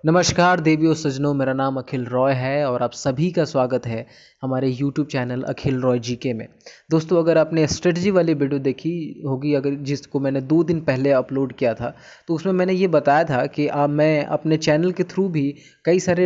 नमस्कार देवियों सज्जनों, मेरा नाम अखिल रॉय है और आप सभी का स्वागत है हमारे YouTube चैनल अखिल रॉय जीके में। दोस्तों, अगर आपने स्ट्रेटजी वाली वीडियो देखी होगी, अगर जिसको मैंने 2 दिन पहले अपलोड किया था, तो उसमें मैंने ये बताया था कि मैं अपने चैनल के थ्रू भी कई सारे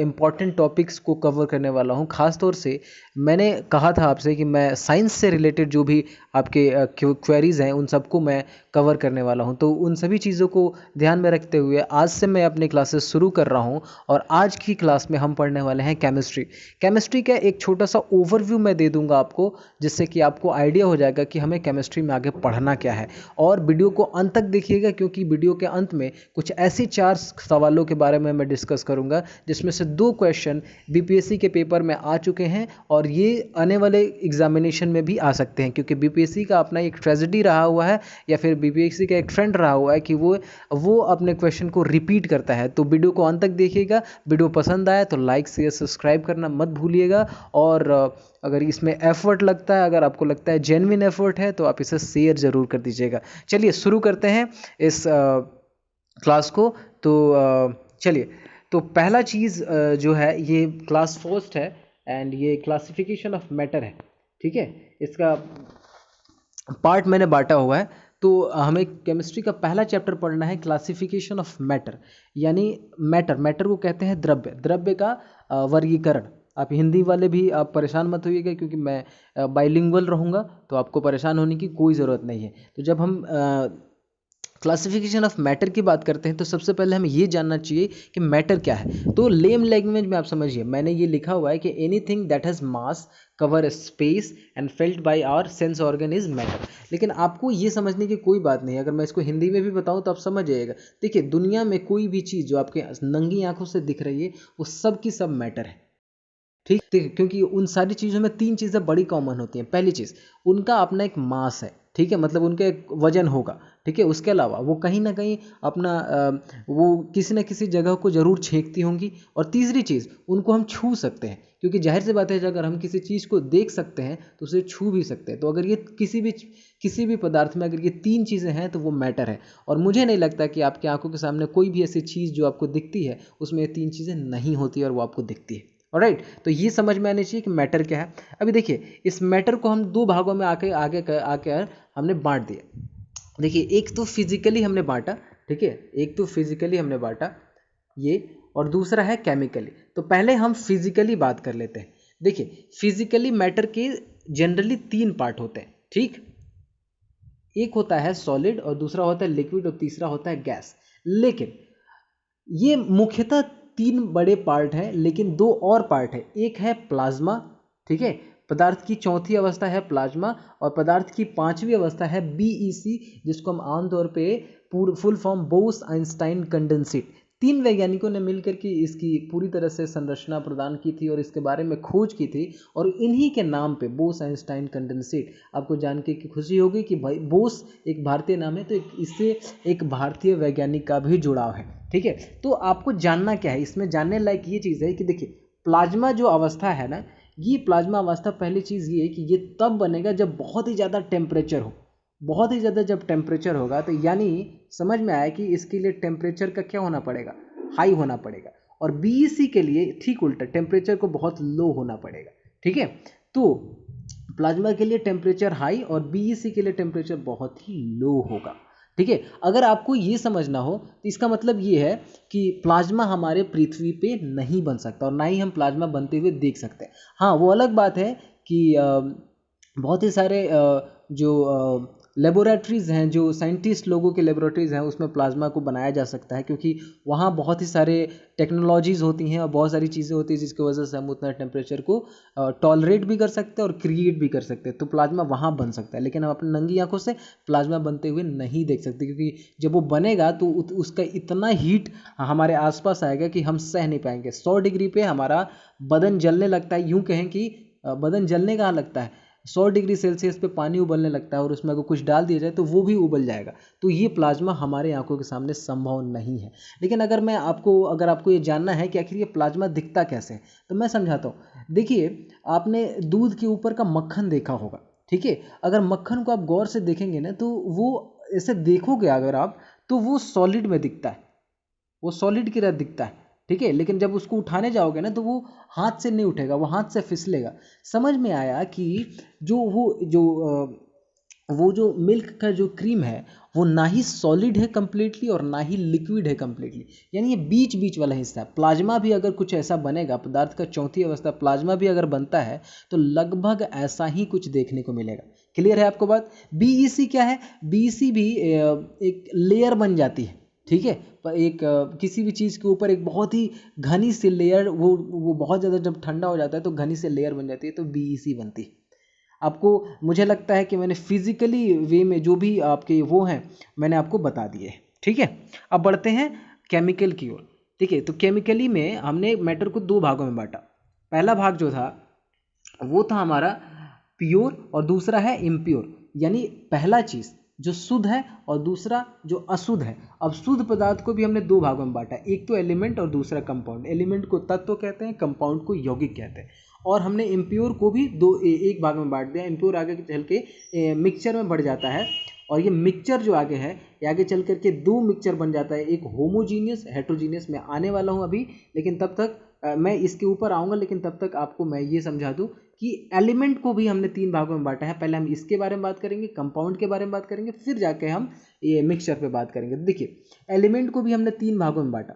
इम्पॉर्टेंट टॉपिक्स को कवर करने वाला हूँ। ख़ास तौर से मैंने कहा था आपसे कि मैं साइंस से रिलेटेड जो भी आपके क्वेरीज़ हैं उन सबको मैं कवर करने वाला हूं। तो उन सभी चीज़ों को ध्यान में रखते हुए आज से मैं अपनी क्लासेस शुरू कर रहा हूं और आज की क्लास में हम पढ़ने वाले हैं केमिस्ट्री का एक छोटा सा ओवरव्यू मैं दे दूंगा आपको, जिससे कि आपको आइडिया हो जाएगा कि हमें केमिस्ट्री में आगे पढ़ना क्या है। और वीडियो को अंत तक देखिएगा, क्योंकि वीडियो के अंत में कुछ ऐसी 4 सवालों के बारे में मैं डिस्कस करूंगा जिसमें से 2 क्वेश्चन बीपीएससी के पेपर में आ चुके हैं और ये आने वाले एग्जामिनेशन में भी आ सकते हैं, क्योंकि बीपीएससी का अपना एक ट्रेजेडी रहा हुआ है या फिर बीपीएससी का एक ट्रेंड रहा हुआ है कि वो अपने क्वेश्चन को रिपीट करता है। तो वीडियो को अंत तक देखिएगा। वीडियो पसंद आए तो लाइक शेयर सब्सक्राइब करना मत भूलिएगा। और अगर इसमें एफर्ट लगता है, अगर आपको लगता है जेन्युइन एफर्ट है, तो आप इसे शेयर ज़रूर कर दीजिएगा। चलिए शुरू करते हैं इस क्लास को। तो चलिए, तो पहला चीज़ जो है ये क्लास फर्स्ट है एंड ये क्लासिफिकेशन ऑफ मैटर है। ठीक है, इसका पार्ट मैंने बांटा हुआ है। तो हमें केमिस्ट्री का पहला चैप्टर पढ़ना है क्लासिफिकेशन ऑफ मैटर, यानी मैटर को कहते हैं द्रव्य का वर्गीकरण। आप हिंदी वाले भी आप परेशान मत होइएगा, क्योंकि मैं बाइलिंगुअल रहूँगा, तो आपको परेशान होने की कोई ज़रूरत नहीं है। तो जब हम क्लासिफिकेशन ऑफ मैटर की बात करते हैं तो सबसे पहले हमें ये जानना चाहिए कि मैटर क्या है। तो लेम लैंग्वेज में आप समझिए, मैंने ये लिखा हुआ है कि anything that has mass cover space and felt by our sense organ is matter. लेकिन आपको ये समझने की कोई बात नहीं है, अगर मैं इसको हिंदी में भी बताऊं तो आप समझ जाइएगा। देखिए, दुनिया में कोई भी चीज़ जो आपके नंगी आंखों से दिख रही है वो सब की सब मैटर है। ठीक, क्योंकि उन सारी चीज़ों में 3 चीज़ें बड़ी कॉमन होती हैं। पहली चीज़, उनका अपना एक मास है। ठीक है, मतलब उनका एक वजन होगा। ठीक है, उसके अलावा वो कहीं ना कहीं अपना वो किसी न किसी जगह को जरूर छेंकती होंगी। और तीसरी चीज़, उनको हम छू सकते हैं, क्योंकि जाहिर सी बात है अगर हम किसी चीज़ को देख सकते हैं तो उसे छू भी सकते हैं। तो अगर ये किसी भी पदार्थ में अगर ये 3 चीज़ें हैं तो वो मैटर है। और मुझे नहीं लगता कि आपकी आंखों के सामने कोई भी ऐसी चीज़ जो आपको दिखती है उसमें ये 3 चीज़ें नहीं होती और वो आपको दिखती है। ऑलराइट, तो ये समझ में आनी चाहिए कि मैटर क्या है। अभी देखिए, इस मैटर को हम 2 भागों में आके आगे आके हमने बांट दिया। देखिए, एक तो फिजिकली हमने बांटा। ठीक है, एक तो फिजिकली हमने बांटा ये, और दूसरा है केमिकली। तो पहले हम फिजिकली बात कर लेते हैं। देखिए, फिजिकली मैटर के जनरली 3 पार्ट होते हैं। ठीक, एक होता है सॉलिड और दूसरा होता है लिक्विड और तीसरा होता है गैस। लेकिन ये मुख्यतः 3 बड़े पार्ट हैं, लेकिन 2 और पार्ट है। एक है प्लाज्मा। ठीक है, पदार्थ की चौथी अवस्था है प्लाज्मा और पदार्थ की 5वीं अवस्था है बीईसी, जिसको हम आमतौर पे full form Bose Einstein condensate. 3 वैज्ञानिकों ने मिलकर के इसकी पूरी तरह से संरचना प्रदान की थी और इसके बारे में खोज की थी। और इन्हीं के नाम पे बोस आइंस्टाइन कंडेंसेट, आपको जान के की खुशी होगी कि भाई बोस एक भारतीय नाम है, तो इससे एक भारतीय वैज्ञानिक का भी जुड़ाव है। ठीक है, तो आपको जानना क्या है इसमें, जानने लायक ये चीज़ है कि देखिए, प्लाज्मा जो अवस्था है ना, ये प्लाज्मा अवस्था, पहली चीज़ ये है कि ये तब बनेगा जब बहुत ही ज़्यादा टेम्परेचर हो। बहुत ही ज़्यादा जब टेम्परेचर होगा, तो यानी समझ में आया कि इसके लिए टेम्परेचर का क्या होना पड़ेगा, हाई होना पड़ेगा। और बीईसी के लिए ठीक उल्टा, टेम्परेचर को बहुत लो होना पड़ेगा। ठीक है, तो प्लाज्मा के लिए टेम्परेचर हाई और बीईसी के लिए टेम्परेचर बहुत ही लो होगा। ठीक है, अगर आपको ये समझना हो तो इसका मतलब ये है कि प्लाज्मा हमारे पृथ्वी पे नहीं बन सकता और ना ही हम प्लाज्मा बनते हुए देख सकते हैं। हाँ, वो अलग बात है कि बहुत ही सारे जो लेबोरेटरीज़ हैं, जो साइंटिस्ट लोगों के लेबोरेटरीज़ हैं, उसमें प्लाज्मा को बनाया जा सकता है, क्योंकि वहाँ बहुत ही सारे टेक्नोलॉजीज़ होती हैं और बहुत सारी चीज़ें होती हैं जिसकी वजह से हम उतना टेम्परेचर को टॉलरेट भी कर सकते हैं और क्रिएट भी कर सकते हैं। तो प्लाज्मा वहाँ बन सकता है, लेकिन हम अपनी नंगी आंखों से प्लाज्मा बनते हुए नहीं देख सकते, क्योंकि जब वो बनेगा तो उसका इतना हीट हमारे आसपास आएगा कि हम सह नहीं पाएंगे। 100 डिग्री पे हमारा बदन जलने लगता है। यूँ कहें कि बदन जलने कहाँ लगता है, 100 डिग्री सेल्सियस पे पानी उबलने लगता है और उसमें अगर कुछ डाल दिया जाए तो वो भी उबल जाएगा। तो ये प्लाज्मा हमारे आंखों के सामने संभव नहीं है। लेकिन अगर आपको ये जानना है कि आखिर ये प्लाज्मा दिखता कैसे है, तो मैं समझाता हूँ। देखिए, आपने दूध के ऊपर का मक्खन देखा होगा। ठीक है, अगर मक्खन को आप गौर से देखेंगे ना, तो वो ऐसे देखोगे अगर आप, तो वो सॉलिड में दिखता है। वो सॉलिड की तरह दिखता है, ठीक है, लेकिन जब उसको उठाने जाओगे ना तो वो हाथ से नहीं उठेगा, वो हाथ से फिसलेगा। समझ में आया कि वो जो मिल्क का जो क्रीम है वो ना ही सॉलिड है कंप्लीटली और ना ही लिक्विड है कंप्लीटली, यानी ये बीच बीच वाला हिस्सा है। प्लाज्मा भी अगर कुछ ऐसा बनेगा, पदार्थ का चौथी अवस्था प्लाज्मा भी अगर बनता है तो लगभग ऐसा ही कुछ देखने को मिलेगा। क्लियर है आपको बात? बीईसी क्या है? बीईसी भी एक लेयर बन जाती है, ठीक है, पर एक किसी भी चीज़ के ऊपर एक बहुत ही घनी सी लेयर, वो बहुत ज़्यादा जब ठंडा हो जाता है तो घनी सी लेयर बन जाती है, तो बीईसी बनती है। आपको मुझे लगता है कि मैंने फिजिकली वे में जो भी आपके वो हैं मैंने आपको बता दिए, ठीक है। अब बढ़ते हैं केमिकल की ओर, ठीक है। तो केमिकली में हमने मैटर को दो भागों में बांटा। पहला भाग जो था वो था हमारा प्योर और दूसरा है इम्प्योर, यानी पहला चीज़ जो शुद्ध है और दूसरा जो अशुद्ध है। अब शुद्ध पदार्थ को भी हमने दो भागों में बांटा, एक तो एलिमेंट और दूसरा कंपाउंड। एलिमेंट को तत्व कहते हैं, कंपाउंड को यौगिक कहते हैं। और हमने इम्प्योर को भी एक भाग में बांट दिया। इम्प्योर आगे चल के मिक्सचर में बढ़ जाता है, और ये मिक्सचर जो आगे है ये आगे चल करके दो मिक्सचर बन जाता है, एक होमोजीनियस, हेट्रोजीनियस। में आने वाला हूँ अभी, लेकिन तब तक मैं इसके ऊपर आऊँगा, लेकिन तब तक आपको मैं ये समझा दूँ कि एलिमेंट को भी हमने तीन भागों में बांटा है। पहले हम इसके बारे में बात करेंगे, कंपाउंड के बारे में बात करेंगे, फिर जाके हम ये मिक्सचर पे बात करेंगे। देखिए, एलिमेंट को भी हमने तीन भागों में बांटा।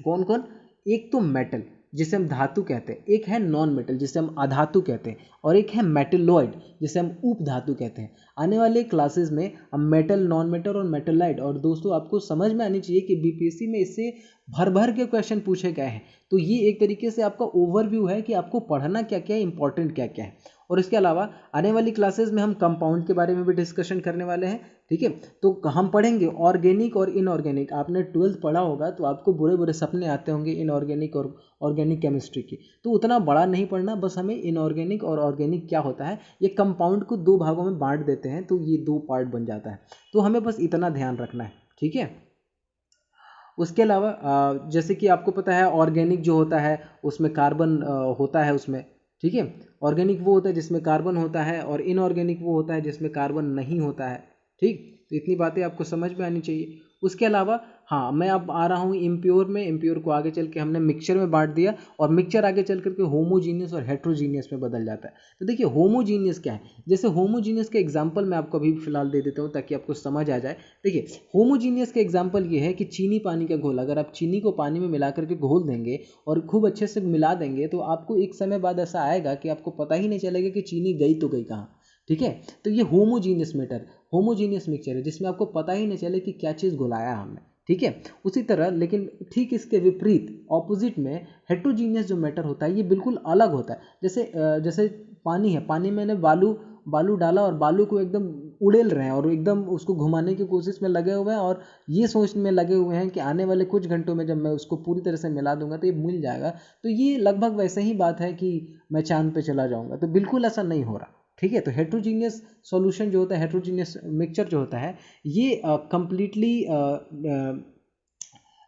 कौन कौन? एक तो मेटल जिसे हम धातु कहते हैं, एक है नॉन मेटल जिसे हम अधातु कहते हैं, और एक है मेटलॉइड जिसे हम उपधातु कहते हैं। आने वाले क्लासेस में हम मेटल, नॉन मेटल और मेटलॉइड, और दोस्तों आपको समझ में आनी चाहिए कि बीपीएससी में इससे भर भर के क्वेश्चन पूछे गए हैं। तो ये एक तरीके से आपका ओवरव्यू है कि आपको पढ़ना क्या क्या है, इंपॉर्टेंट क्या क्या है। और इसके अलावा आने वाली क्लासेस में हम कंपाउंड के बारे में भी डिस्कशन करने वाले हैं, ठीक है। तो हम पढ़ेंगे ऑर्गेनिक और इनऑर्गेनिक। आपने 12th पढ़ा होगा तो आपको बुरे बुरे सपने आते होंगे इनऑर्गेनिक और ऑर्गेनिक केमिस्ट्री की, तो उतना बड़ा नहीं पढ़ना, बस हमें इनऑर्गेनिक और ऑर्गेनिक क्या होता है, ये कंपाउंड को दो भागों में बांट देते हैं तो ये दो पार्ट बन जाता है। तो हमें बस इतना ध्यान रखना है, ठीक है। उसके अलावा जैसे कि आपको पता है ऑर्गेनिक जो होता है उसमें कार्बन होता है उसमें, ठीक है। ऑर्गेनिक वो होता है जिसमें कार्बन होता है, और इनऑर्गेनिक वो होता है जिसमें कार्बन नहीं होता है, ठीक। तो इतनी बातें आपको समझ में आनी चाहिए। उसके अलावा हाँ, मैं अब आ रहा हूँ इम्प्योर में। इम्प्योर को आगे चल के हमने मिक्सचर में बांट दिया, और मिक्सचर आगे चल करके होमोजीनियस और हेट्रोजीनियस में बदल जाता है। तो देखिए होमोजीनियस क्या है, जैसे होमोजीनियस का एग्जांपल मैं आपको अभी फिलहाल दे देता हूँ ताकि आपको समझ आ जाए। देखिए होमोजीनियस का एग्जांपल ये है कि चीनी पानी का घोल, अगर आप चीनी को पानी में मिला करके घोल देंगे और खूब अच्छे से मिला देंगे तो आपको एक समय बाद ऐसा आएगा कि आपको पता ही नहीं चलेगा कि चीनी गई तो गई कहाँ, ठीक है। तो ये होमोजीनियस मैटर, होमोजीनियस मिक्सचर है जिसमें आपको पता ही नहीं चले कि क्या चीज़ घुलाया हमने, ठीक है। उसी तरह लेकिन ठीक इसके विपरीत ऑपोजिट में हेट्रोजीनियस जो मैटर होता है ये बिल्कुल अलग होता है। जैसे पानी है, पानी में बालू डाला और बालू को एकदम उड़ेल रहे हैं और एकदम उसको घुमाने की कोशिश में लगे हुए हैं, और ये सोचने में लगे हुए हैं कि आने वाले कुछ घंटों में जब मैं उसको पूरी तरह से मिला दूंगा तो ये मिल जाएगा। तो ये लगभग वैसे ही बात है कि मैं चांद पे चला जाऊंगा, तो बिल्कुल ऐसा नहीं हो रहा, ठीक है। तो हेट्रोजीनियस सॉल्यूशन जो होता है, हेट्रोजीनियस मिक्सचर जो होता है, ये कंप्लीटली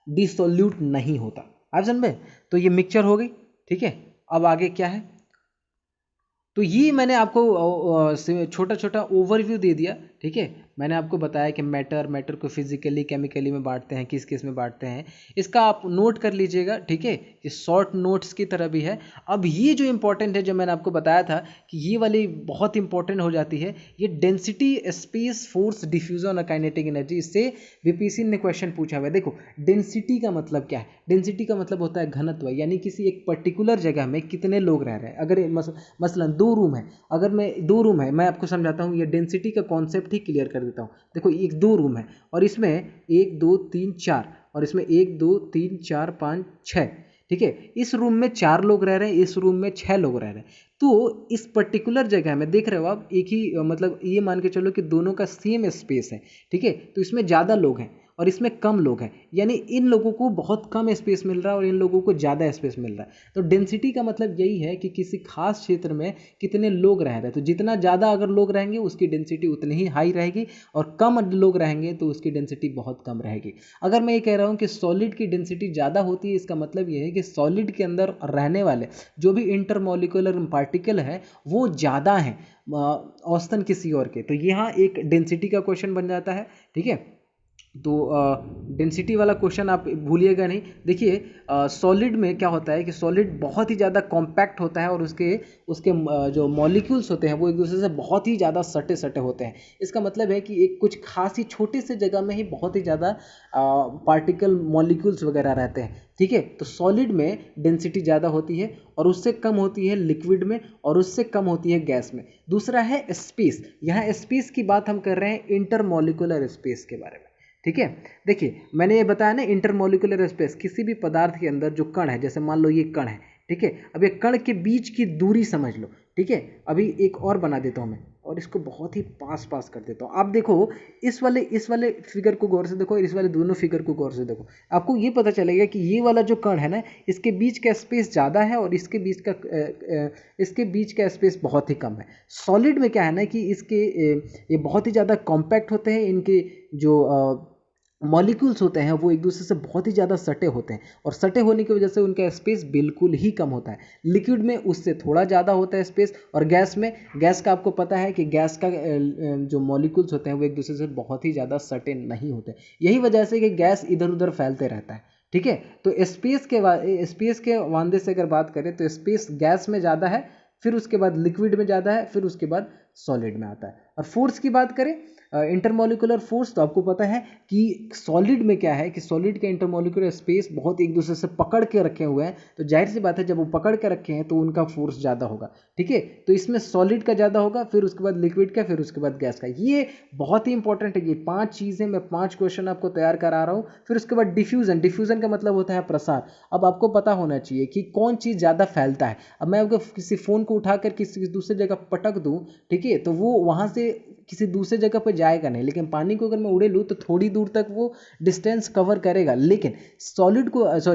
डिसोल्यूट नहीं होता। आप समझ में? तो ये मिक्सचर हो गई, ठीक है। अब आगे क्या है, तो ये मैंने आपको छोटा छोटा ओवरव्यू दे दिया, ठीक है। मैंने आपको बताया कि मैटर को फिजिकली केमिकली में बांटते हैं, किस किस में बांटते हैं, इसका आप नोट कर लीजिएगा, ठीक है। ये शॉर्ट नोट्स की तरह भी है। अब ये जो इंपॉर्टेंट है, जो मैंने आपको बताया था कि ये वाली बहुत इंपॉर्टेंट हो जाती है, ये डेंसिटी, स्पेस, फोर्स, डिफ्यूजन और काइनेटिक एनर्जी। इससे बीपीएससी ने क्वेश्चन पूछा हुआ है। देखो डेंसिटी का मतलब क्या है, डेंसिटी का मतलब होता है घनत्व, यानी किसी एक पर्टिकुलर जगह में कितने लोग रह रहे हैं। अगर मसलन दो रूम है, अगर मैं दो रूम है, मैं आपको समझाता हूँ, ये डेंसिटी का कॉन्सेप्ट ही क्लियर कर देता हूँ। देखो एक दो रूम है और इसमें 1 2 3 4, और इसमें 1 2 3 4 5 6, ठीक है। इस रूम में 4 लोग रह रहे हैं, इस रूम में 6 लोग रह रहे हैं। तो इस पर्टिकुलर जगह में देख रहे हो आप, एक ही मतलब ये मान के चलो कि दोनों का सेम स्पेस है, ठीक है। तो इसमें ज़्यादा लोग हैं और इसमें कम लोग हैं, यानी इन लोगों को बहुत कम स्पेस मिल रहा है और इन लोगों को ज़्यादा स्पेस मिल रहा है। तो डेंसिटी का मतलब यही है कि किसी खास क्षेत्र में कितने लोग रह रहे हैं। तो जितना ज़्यादा अगर लोग रहेंगे उसकी डेंसिटी उतनी ही हाई रहेगी, और कम लोग रहेंगे तो उसकी डेंसिटी बहुत कम रहेगी। अगर मैं ये कह रहा हूँ कि सॉलिड की डेंसिटी ज़्यादा होती है, इसका मतलब ये है कि सॉलिड के अंदर रहने वाले जो भी इंटरमॉलिक्यूलर पार्टिकल है वो ज़्यादा हैं औसतन किसी और के। तो यहाँ एक डेंसिटी का क्वेश्चन बन जाता है, ठीक है। तो डेंसिटी वाला क्वेश्चन आप भूलिएगा नहीं। देखिए सॉलिड में क्या होता है कि सॉलिड बहुत ही ज़्यादा कॉम्पैक्ट होता है और उसके उसके जो मॉलिक्यूल्स होते हैं वो एक दूसरे से बहुत ही ज़्यादा सटे सटे होते हैं। इसका मतलब है कि एक कुछ खास ही छोटे से जगह में ही बहुत ही ज़्यादा पार्टिकल मॉलिक्यूल्स वगैरह रहते हैं। ठीक है, तो सॉलिड में डेंसिटी ज़्यादा होती है और उससे कम होती है लिक्विड में और उससे कम होती है गैस में। दूसरा है स्पेस। यहाँ स्पेस की बात हम कर रहे हैं इंटरमॉलिक्यूलर स्पेस के बारे में। ठीक है, देखिए मैंने ये बताया ना इंटरमॉलिक्यूलर स्पेस, किसी भी पदार्थ के अंदर जो कण है, जैसे मान लो ये कण है, ठीक है, अब ये कण के बीच की दूरी समझ लो। ठीक है, अभी एक और बना देता हूँ मैं और इसको बहुत ही पास पास कर देता हूँ। आप देखो इस वाले फिगर को गौर से देखो, इस वाले दोनों फिगर को गौर से देखो, आपको ये पता चलेगा कि ये वाला जो कण है ना, इसके बीच का स्पेस ज़्यादा है और इसके बीच का स्पेस बहुत ही कम है। सॉलिड में क्या है ना कि ये बहुत ही ज़्यादा कॉम्पैक्ट होते हैं, इनके जो मॉलिक्यूल्स होते हैं वो एक दूसरे से बहुत ही ज़्यादा सटे होते हैं और सटे होने की वजह से उनका स्पेस बिल्कुल ही कम होता है। लिक्विड में उससे थोड़ा ज़्यादा होता है स्पेस, और गैस का आपको पता है कि गैस का जो मॉलिक्यूल्स होते हैं वो एक दूसरे से बहुत ही ज़्यादा सटे नहीं होते। यही वजह से कि गैस इधर उधर फैलते रहता है। ठीक है, तो स्पेस के वादे से अगर बात करें तो स्पेस गैस में ज़्यादा है, फिर उसके बाद लिक्विड में ज़्यादा है, फिर उसके बाद सॉलिड में आता है। और फोर्स की बात करें, इंटरमॉलिक्यूलर फोर्स, तो आपको पता है कि सॉलिड में क्या है कि सॉलिड के इंटरमॉलिक्यूलर स्पेस बहुत एक दूसरे से पकड़ के रखे हुए हैं, तो जाहिर सी बात है जब वो पकड़ के रखे हैं तो उनका फोर्स ज़्यादा होगा। ठीक है, तो इसमें सॉलिड का ज़्यादा होगा, फिर उसके बाद लिक्विड का, फिर उसके बाद गैस का। ये बहुत ही इंपॉर्टेंट है, ये 5 चीज़ें, मैं 5 क्वेश्चन आपको तैयार करा रहा हूँ। फिर उसके बाद डिफ्यूजन का मतलब होता है प्रसार। अब आपको पता होना चाहिए कि कौन चीज़ ज़्यादा फैलता है। अब मैं अगर किसी फ़ोन को उठाकर किसी दूसरी जगह पटक दूँ, ठीक है, तो वो वहाँ से किसी दूसरे जगह पर जाएगा नहीं, लेकिन पानी को अगर मैं उड़े लूँ तो थोड़ी दूर तक वो डिस्टेंस कवर करेगा। लेकिन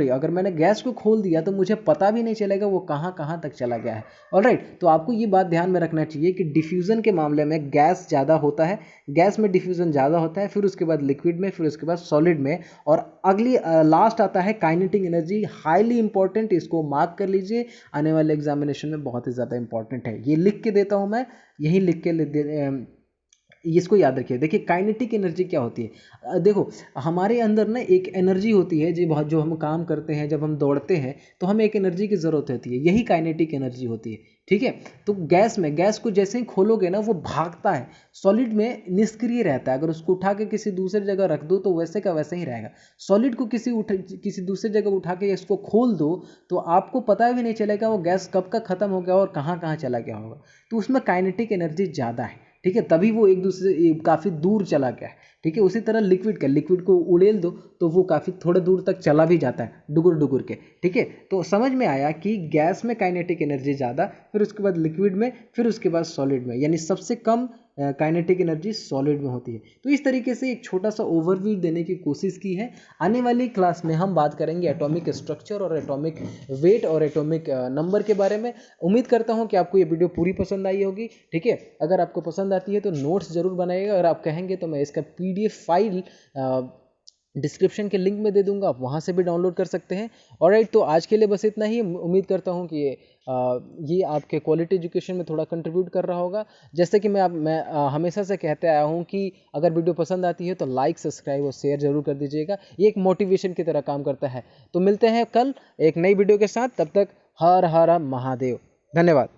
अगर मैंने गैस को खोल दिया तो मुझे पता भी नहीं चलेगा वो कहाँ कहाँ तक चला गया है। ऑलराइट, तो आपको ये बात ध्यान में रखना चाहिए कि डिफ्यूज़न के मामले में गैस ज़्यादा होता है, गैस में डिफ्यूज़न ज़्यादा होता है, फिर उसके बाद लिक्विड में, फिर उसके बाद सॉलिड में, और लास्ट आता है काइनेटिक एनर्जी। हाईली इंपॉर्टेंट, इसको मार्क कर लीजिए, आने वाले एग्जामिनेशन में बहुत ही ज़्यादा इंपॉर्टेंट है। ये लिख के देता हूँ मैं, यही लिख के इसको याद रखिए। देखिए काइनेटिक एनर्जी क्या होती है, देखो हमारे अंदर ना एक एनर्जी होती है जो हम काम करते हैं, जब हम दौड़ते हैं तो हमें एक एनर्जी की ज़रूरत होती है, यही काइनेटिक एनर्जी होती है। ठीक है, तो गैस को जैसे ही खोलोगे ना वो भागता है, सॉलिड में निष्क्रिय रहता है। अगर उसको उठा के किसी दूसरी जगह रख दो तो वैसे का वैसे ही रहेगा। सॉलिड को किसी दूसरी जगह उठा के इसको खोल दो तो आपको पता भी नहीं चलेगा वो गैस कब का खत्म हो गया और कहाँ कहाँ चला गया होगा। तो उसमें काइनेटिक एनर्जी ज़्यादा है। ठीक है, तभी वो एक दूसरे काफ़ी दूर चला गया है। ठीक है, उसी तरह लिक्विड को उड़ेल दो तो वो काफ़ी थोड़े दूर तक चला भी जाता है डुगुर डुगुर के। ठीक है, तो समझ में आया कि गैस में काइनेटिक एनर्जी ज़्यादा, फिर उसके बाद लिक्विड में, फिर उसके बाद सॉलिड में, यानी सबसे कम काइनेटिक एनर्जी सॉलिड में होती है। तो इस तरीके से एक छोटा सा ओवरव्यू देने की कोशिश की है। आने वाली क्लास में हम बात करेंगे एटॉमिक स्ट्रक्चर और एटॉमिक वेट और एटॉमिक नंबर के बारे में। उम्मीद करता हूं कि आपको ये वीडियो पूरी पसंद आई होगी। ठीक है, अगर आपको पसंद आती है तो नोट्स जरूर बनाइएगा, अगर आप कहेंगे तो मैं इसका PDF फाइल डिस्क्रिप्शन के लिंक में दे दूंगा, आप वहाँ से भी डाउनलोड कर सकते हैं। ऑलराइट, तो आज के लिए बस इतना ही। उम्मीद करता हूँ कि ये आपके क्वालिटी एजुकेशन में थोड़ा कंट्रीब्यूट कर रहा होगा। जैसे कि मैं हमेशा से कहते आया हूँ कि अगर वीडियो पसंद आती है तो लाइक, सब्सक्राइब और शेयर जरूर कर दीजिएगा, ये एक मोटिवेशन की तरह काम करता है। तो मिलते हैं कल एक नई वीडियो के साथ, तब तक हर हर महादेव। धन्यवाद।